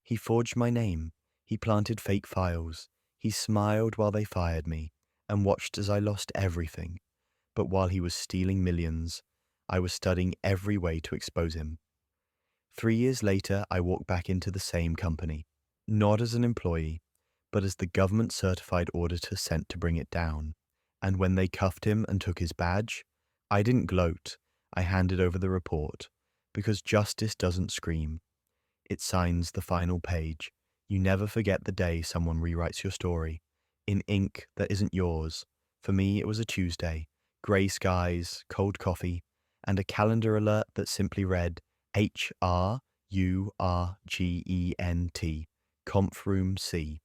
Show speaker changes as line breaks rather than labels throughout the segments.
He forged my name. He planted fake files. He smiled while they fired me and watched as I lost everything. But while he was stealing millions, I was studying every way to expose him. 3 years later, I walked back into the same company, not as an employee, but as the government-certified auditor sent to bring it down. And when they cuffed him and took his badge, I didn't gloat. I handed over the report, because justice doesn't scream. It signs the final page. You never forget the day someone rewrites your story, in ink that isn't yours. For me, it was a Tuesday, grey skies, cold coffee, and a calendar alert that simply read HRURGENT, Conf Room C.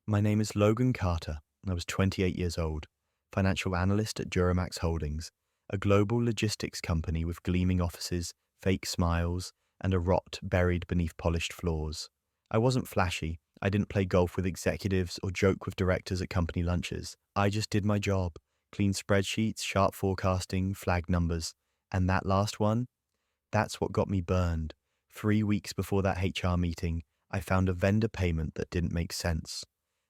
My name is Logan Carter. I was 28 years old, financial analyst at Duramax Holdings, a global logistics company with gleaming offices, fake smiles, and a rot buried beneath polished floors. I wasn't flashy. I didn't play golf with executives or joke with directors at company lunches. I just did my job. Clean spreadsheets, sharp forecasting, flag numbers. And that last one? That's what got me burned. 3 weeks before that HR meeting, I found a vendor payment that didn't make sense.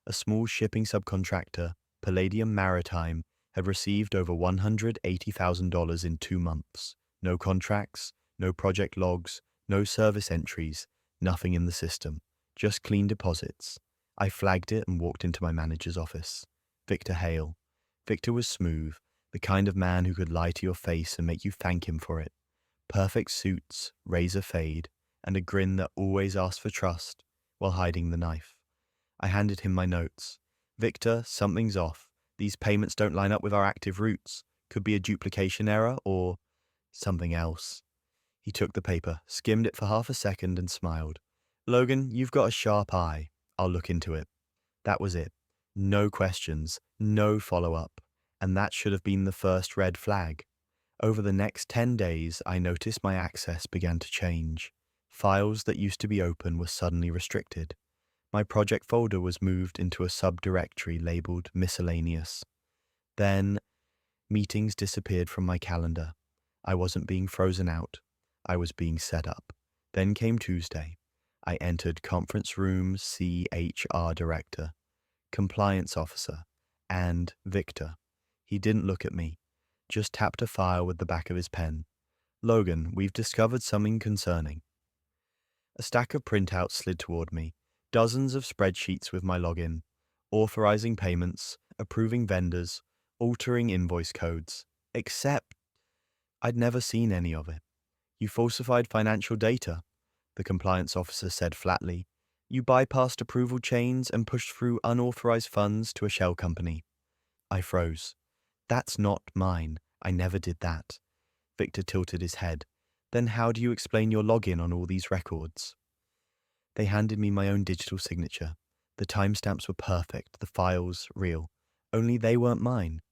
A small shipping subcontractor, Palladium Maritime, had received over $180,000 in 2 months. No contracts, no project logs, no service entries, nothing in the system. Just clean deposits. I flagged it and walked into my manager's office. Victor Hale. Victor was smooth, the kind of man who could lie to your face and make you thank him for it. Perfect suits, razor fade, and a grin that always asked for trust while hiding the knife. I handed him my notes. Victor, something's off. These payments don't line up with our active routes. Could be a duplication error or something else. He took the paper, skimmed it for half a second and smiled. Logan, you've got a sharp eye. I'll look into it. That was it. No questions, no follow-up. And that should have been the first red flag. Over the next 10 days, I noticed my access began to change. Files that used to be open were suddenly restricted. My project folder was moved into a subdirectory labeled miscellaneous. Then, meetings disappeared from my calendar. I wasn't being frozen out. I was being set up. Then came Tuesday. I entered conference room CHR director, compliance officer, and Victor. He didn't look at me, just tapped a file with the back of his pen. Logan, we've discovered something concerning. A stack of printouts slid toward me, dozens of spreadsheets with my login, authorizing payments, approving vendors, altering invoice codes, except I'd never seen any of it. You falsified financial data, the compliance officer said flatly. You bypassed approval chains and pushed through unauthorized funds to a shell company. I froze. That's not mine. I never did that. Victor tilted his head. Then how do you explain your login on all these records? They handed me my own digital signature. The timestamps were perfect, the files real. Only they weren't mine.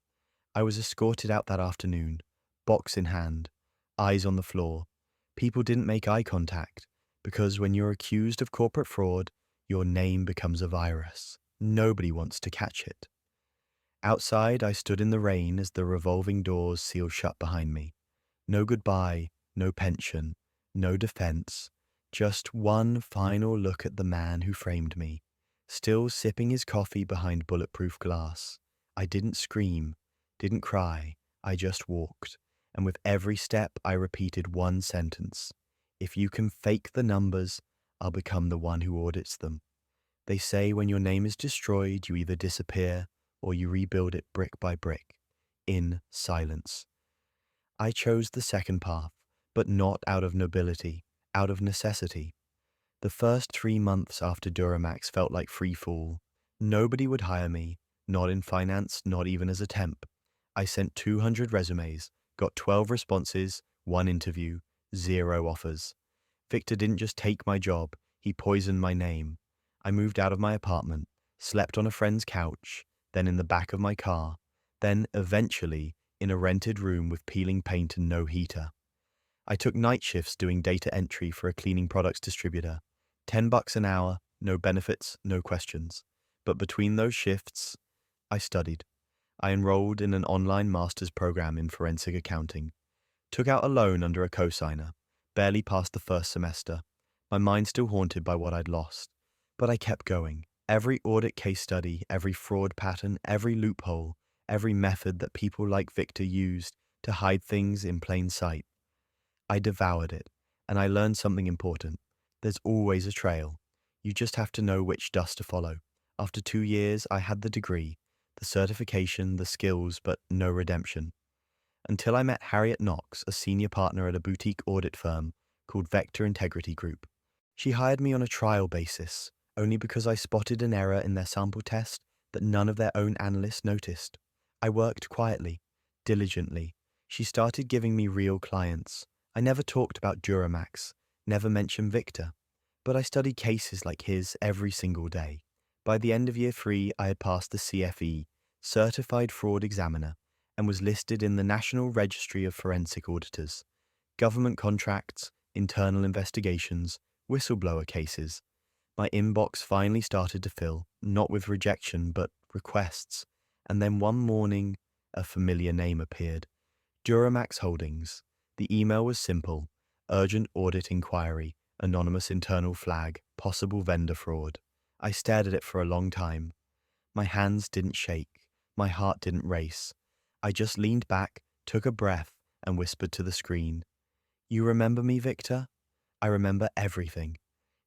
I was escorted out that afternoon, box in hand, eyes on the floor. People didn't make eye contact, because when you're accused of corporate fraud, your name becomes a virus. Nobody wants to catch it. Outside, I stood in the rain as the revolving doors sealed shut behind me. No goodbye, no pension, no defense, just one final look at the man who framed me, still sipping his coffee behind bulletproof glass. I didn't scream, didn't cry, I just walked, and with every step I repeated one sentence. If you can fake the numbers, I'll become the one who audits them. They say when your name is destroyed, you either disappear or you rebuild it brick by brick, in silence. I chose the second path, but not out of nobility, out of necessity. The first 3 months after Duramax felt like free fall. Nobody would hire me, not in finance, not even as a temp. I sent 200 resumes, got 12 responses, 1 interview, 0 offers. Victor didn't just take my job, he poisoned my name. I moved out of my apartment, slept on a friend's couch, then in the back of my car, then, eventually, in a rented room with peeling paint and no heater. I took night shifts doing data entry for a cleaning products distributor. $10 an hour, no benefits, no questions. But between those shifts, I studied. I enrolled in an online master's program in forensic accounting. Took out a loan under a cosigner. Barely passed the first semester. my mind still haunted by what I'd lost. But I kept going. Every audit case study, every fraud pattern, every loophole, every method that people like Victor used to hide things in plain sight. I devoured it, and I learned something important. There's always a trail. You just have to know which dust to follow. After 2 years, I had the degree, the certification, the skills, but no redemption. Until I met Harriet Knox, a senior partner at a boutique audit firm called Vector Integrity Group. She hired me on a trial basis, only because I spotted an error in their sample test that none of their own analysts noticed. I worked quietly, diligently. She started giving me real clients. I never talked about Duramax, never mentioned Victor, but I studied cases like his every single day. By the end of year 3, I had passed the CFE, Certified Fraud Examiner, and was listed in the National Registry of Forensic Auditors. Government contracts, internal investigations, whistleblower cases. My inbox finally started to fill, not with rejection, but requests. And then one morning, a familiar name appeared. Duramax Holdings. The email was simple. Urgent audit inquiry, anonymous internal flag, possible vendor fraud. I stared at it for a long time. My hands didn't shake. My heart didn't race. I just leaned back, took a breath, and whispered to the screen. You remember me, Victor? I remember everything.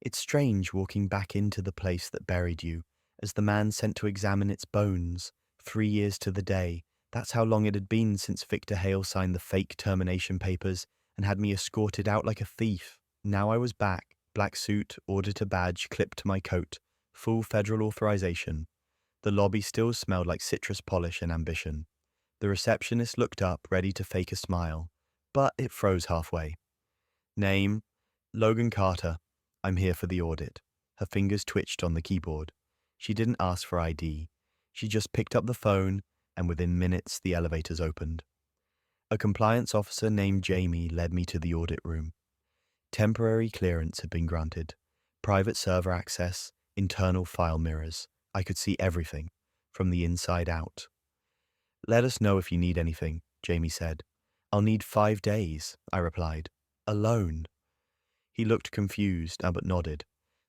It's strange walking back into the place that buried you, as the man sent to examine its bones, 3 years to the day. That's how long it had been since Victor Hale signed the fake termination papers and had me escorted out like a thief. Now I was back, black suit, auditor badge clipped to my coat, full federal authorization. The lobby still smelled like citrus polish and ambition. The receptionist looked up, ready to fake a smile, but it froze halfway. Name, Logan Carter. I'm here for the audit. Her fingers twitched on the keyboard. She didn't ask for ID. She just picked up the phone, and within minutes the elevators opened. A compliance officer named Jamie led me to the audit room. Temporary clearance had been granted. Private server access, internal file mirrors. I could see everything, from the inside out. Let us know if you need anything, Jamie said. I'll need 5 days, I replied. Alone. He looked confused, but nodded.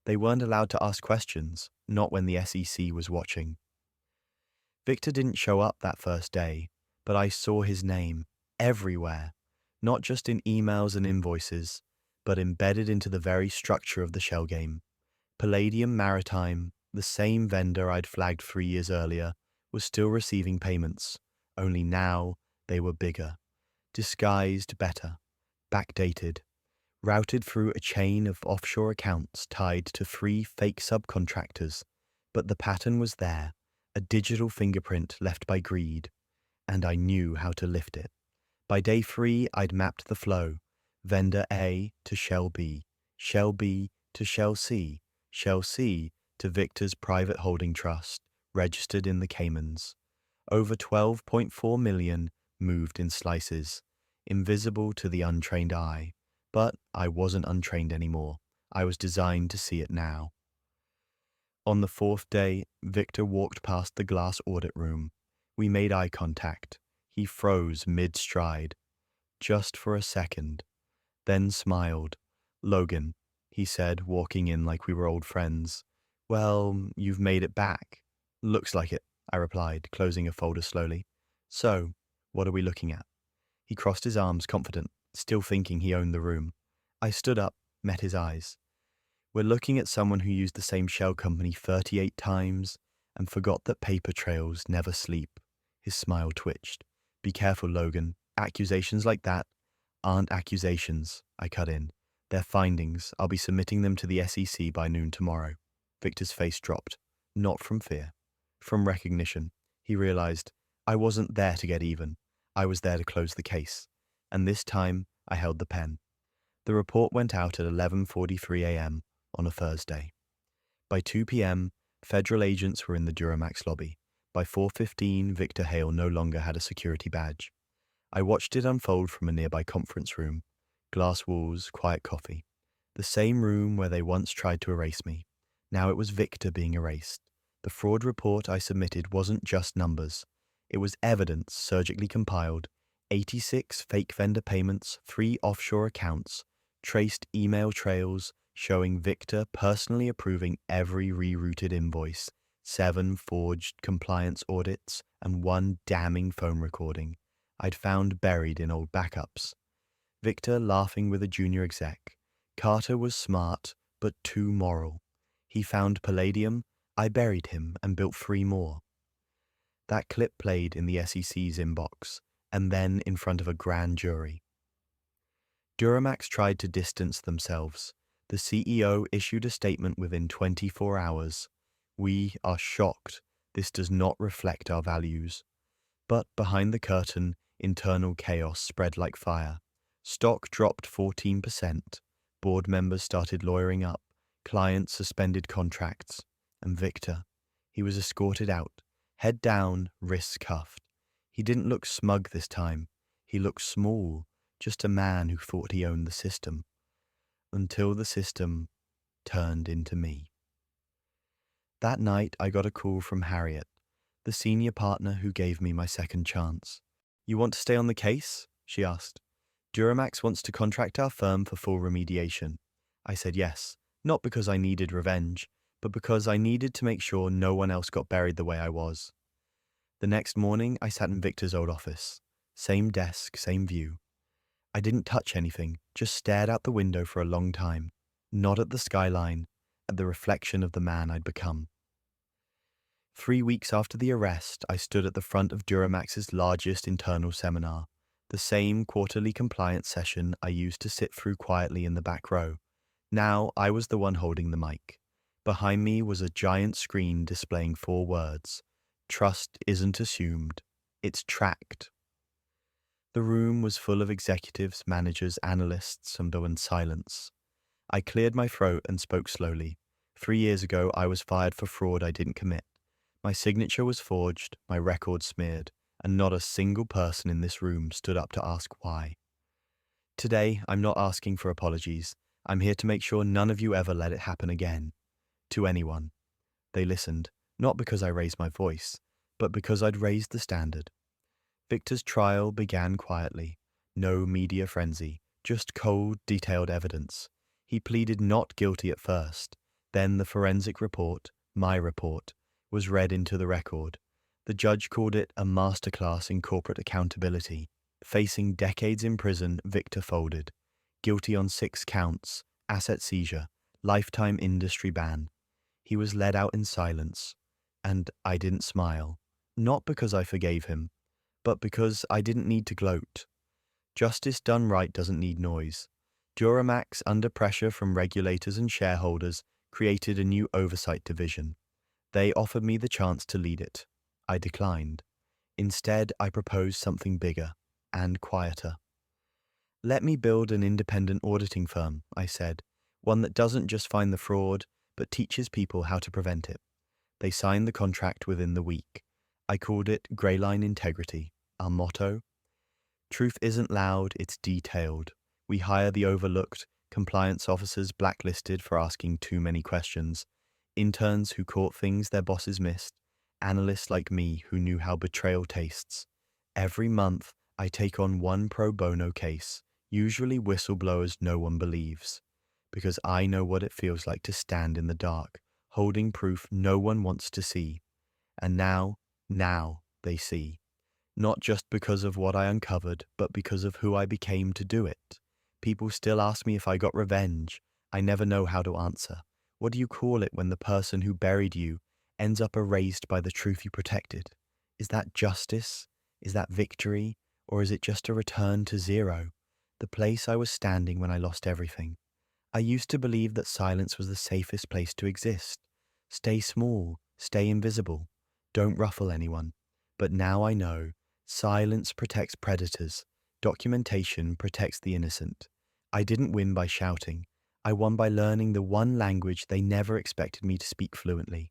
They weren't allowed to ask questions, not when the SEC was watching. Victor didn't show up that first day, but I saw his name everywhere, not just in emails and invoices, but embedded into the very structure of the shell game. Palladium Maritime, the same vendor I'd flagged 3 years earlier, was still receiving payments, only now they were bigger, disguised better, backdated, routed through a chain of offshore accounts tied to 3 fake subcontractors. But the pattern was there, a digital fingerprint left by greed, and I knew how to lift it. By day 3, I'd mapped the flow, vendor A to shell B to shell C to Victor's private holding trust, registered in the Caymans. Over 12.4 million moved in slices, invisible to the untrained eye. But I wasn't untrained anymore. I was designed to see it now. On the 4th day, Victor walked past the glass audit room. We made eye contact. He froze mid-stride, just for a second, then smiled. Logan, he said, walking in like we were old friends. Well, you've made it back. Looks like it, I replied, closing a folder slowly. So, what are we looking at? He crossed his arms, confident, still thinking he owned the room. I stood up, met his eyes. We're looking at someone who used the same shell company 38 times and forgot that paper trails never sleep. His smile twitched. Be careful, Logan. Accusations like that aren't accusations, I cut in. They're findings. I'll be submitting them to the SEC by noon tomorrow. Victor's face dropped. Not from fear. From recognition. He realized I wasn't there to get even. I was there to close the case. And this time, I held the pen. The report went out at 11:43 a.m. on a Thursday. By 2 p.m., federal agents were in the Duramax lobby. By 4:15, Victor Hale no longer had a security badge. I watched it unfold from a nearby conference room. Glass walls, quiet coffee. The same room where they once tried to erase me. Now it was Victor being erased. The fraud report I submitted wasn't just numbers. It was evidence surgically compiled. 86 fake vendor payments, 3 offshore accounts, traced email trails, showing Victor personally approving every rerouted invoice, 7 forged compliance audits, and 1 damning phone recording I'd found buried in old backups. Victor laughing with a junior exec. Carter was smart, but too moral. He found palladium, I buried him and built 3 more. That clip played in the SEC's inbox, and then in front of a grand jury. Duramax tried to distance themselves. The CEO issued a statement within 24 hours. We are shocked. This does not reflect our values. But behind the curtain, internal chaos spread like fire. Stock dropped 14%. Board members started lawyering up. Clients suspended contracts. And Victor, he was escorted out, head down, wrists cuffed. He didn't look smug this time. He looked small, just a man who thought he owned the system. Until the system turned into me. That night, I got a call from Harriet, the senior partner who gave me my second chance. You want to stay on the case? She asked. Duramax wants to contract our firm for full remediation. I said yes, not because I needed revenge, but because I needed to make sure no one else got buried the way I was. The next morning, I sat in Victor's old office. Same desk, same view. I didn't touch anything, just stared out the window for a long time, not at the skyline, at the reflection of the man I'd become. 3 weeks after the arrest, I stood at the front of Duramax's largest internal seminar, the same quarterly compliance session I used to sit through quietly in the back row. Now I was the one holding the mic. Behind me was a giant screen displaying 4 words. Trust isn't assumed, it's tracked. The room was full of executives, managers, analysts, and there was silence. I cleared my throat and spoke slowly. 3 years ago, I was fired for fraud I didn't commit. My signature was forged, my record smeared, and not a single person in this room stood up to ask why. Today, I'm not asking for apologies. I'm here to make sure none of you ever let it happen again. To anyone. They listened, not because I raised my voice, but because I'd raised the standard. Victor's trial began quietly. No media frenzy, just cold, detailed evidence. He pleaded not guilty at first. Then the forensic report, my report, was read into the record. The judge called it a masterclass in corporate accountability. Facing decades in prison, Victor folded. Guilty on 6 counts, asset seizure, lifetime industry ban. He was led out in silence, and I didn't smile. Not because I forgave him, but because I didn't need to gloat. Justice done right doesn't need noise. Duramax, under pressure from regulators and shareholders, created a new oversight division. They offered me the chance to lead it. I declined. Instead, I proposed something bigger and quieter. Let me build an independent auditing firm, I said, one that doesn't just find the fraud, but teaches people how to prevent it. They signed the contract within the week. I called it Greyline Integrity. Our motto? Truth isn't loud, it's detailed. We hire the overlooked, compliance officers blacklisted for asking too many questions, interns who caught things their bosses missed, analysts like me who knew how betrayal tastes. Every month, I take on 1 pro bono case, usually whistleblowers no one believes, because I know what it feels like to stand in the dark, holding proof no one wants to see. And now they see. Not just because of what I uncovered, but because of who I became to do it. People still ask me if I got revenge. I never know how to answer. What do you call it when the person who buried you ends up erased by the truth you protected? Is that justice? Is that victory? Or is it just a return to zero? The place I was standing when I lost everything. I used to believe that silence was the safest place to exist. Stay small, stay invisible, don't ruffle anyone. But now I know, silence protects predators, documentation protects the innocent. I didn't win by shouting. I won by learning the one language they never expected me to speak fluently.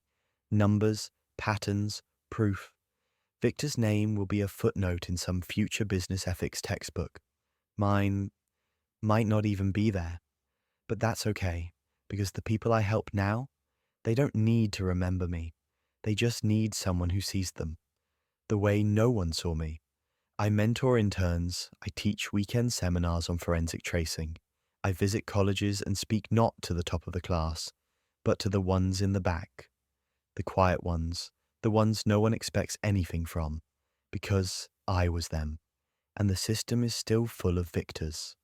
Numbers, patterns, proof. Victor's name will be a footnote in some future business ethics textbook. Mine might not even be there. But that's okay, because the people I help now, they don't need to remember me. They just need someone who sees them. The way no one saw me. I mentor interns, I teach weekend seminars on forensic tracing. I visit colleges and speak not to the top of the class, but to the ones in the back, the quiet ones, the ones no one expects anything from, because I was them, and the system is still full of victors.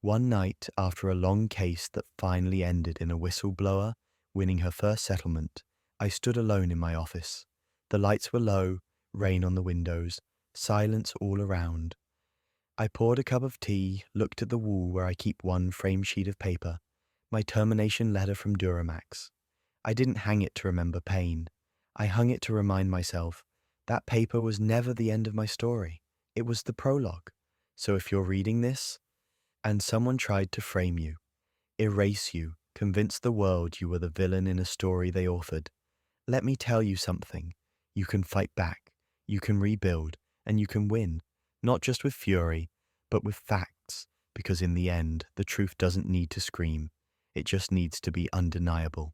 One night, after a long case that finally ended in a whistleblower winning her first settlement, I stood alone in my office. The lights were low, rain on the windows, silence all around. I poured a cup of tea, looked at the wall where I keep one framed sheet of paper, my termination letter from Duramax. I didn't hang it to remember pain. I hung it to remind myself that paper was never the end of my story. It was the prologue. So if you're reading this, and someone tried to frame you, erase you, convince the world you were the villain in a story they authored, let me tell you something. You can fight back, you can rebuild, and you can win, not just with fury, but with facts, because in the end, the truth doesn't need to scream. It just needs to be undeniable.